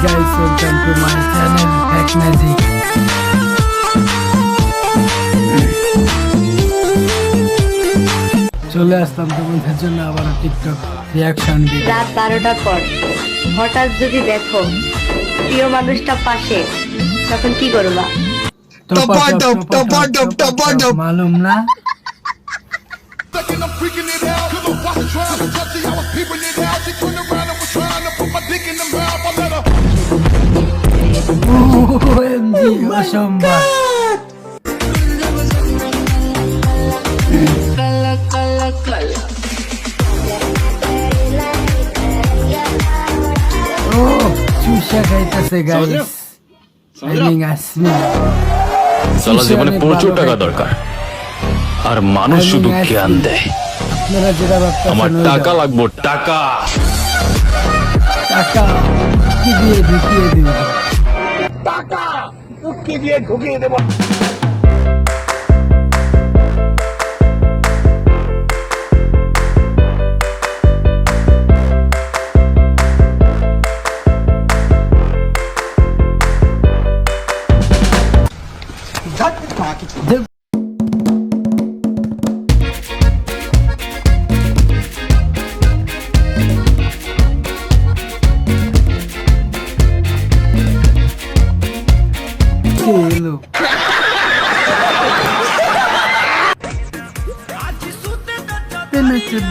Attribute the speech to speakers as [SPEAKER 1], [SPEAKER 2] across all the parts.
[SPEAKER 1] guys, welcome to my channel Hack Magic. চলে আসলাম তোমাদের জন্য আবার টিকটক রিয়াকশন ভিডিও।
[SPEAKER 2] রাত 12টার পর হঠাৎ যদি দেখো প্রিয় মানুষটা পাশে, তখন কি করবা?
[SPEAKER 1] মালুম না অসম্ভব। চুষা খাইতেছে গাইস।
[SPEAKER 3] সালা জীবনে প্রচুর টাকা দরকার, আর মানুষ শুধু জ্ঞান দেয়।
[SPEAKER 1] আপনারা যেটা ভাবতেছেন
[SPEAKER 3] আমার টাকা লাগবে, টাকা
[SPEAKER 1] টাকা কি দিয়ে ঢুকিয়ে দিবে,
[SPEAKER 4] টাকা কি দিয়ে ঢুকিয়ে দেব।
[SPEAKER 1] लोग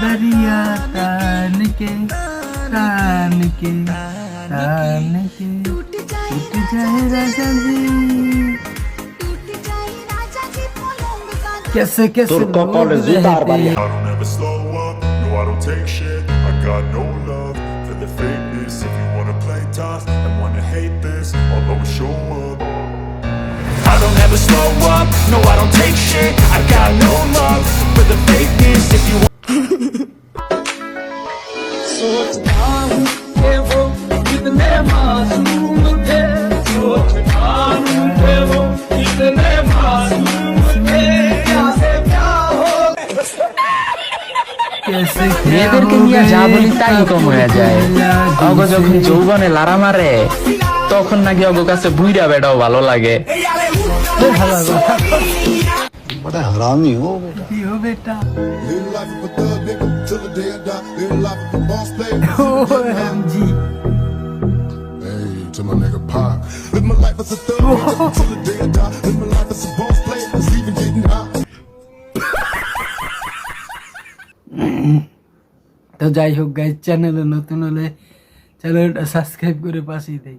[SPEAKER 1] दरिया तान के टूट जाए राजा जी। कैसे कैसे
[SPEAKER 4] তোর কপালে জুতার বাড়ি।
[SPEAKER 5] I don't ever slow up, no I don't take shit. I got no love for the fakeness. If you wanna play tough and wanna hate this, I'll always show up. I don't ever slow up, no I don't take shit. I got no love for the fakeness. If you
[SPEAKER 6] মেয়েদেরকে নিয়ে যা বলি তাই কম হয়ে যায়। অগ যখন যৌবনে লারা মারে, তখন নাকি অগ কাছে বুইড়া বেটাও ভালো লাগে।
[SPEAKER 4] बड़ा हरामी हो बेटा।
[SPEAKER 1] बेटा
[SPEAKER 5] live life of a thug nigga till the day I die. Live life of a boss player.
[SPEAKER 1] OMG
[SPEAKER 5] Hey, to my nigga Pac. Live my life as a thug nigga till the day I die. Live my life as a boss player. It's even getting hot.
[SPEAKER 1] তো যাই হোক guys, চ্যানেলে নতুন হলে চ্যানেলটা subscribe করে পাশেই দেই।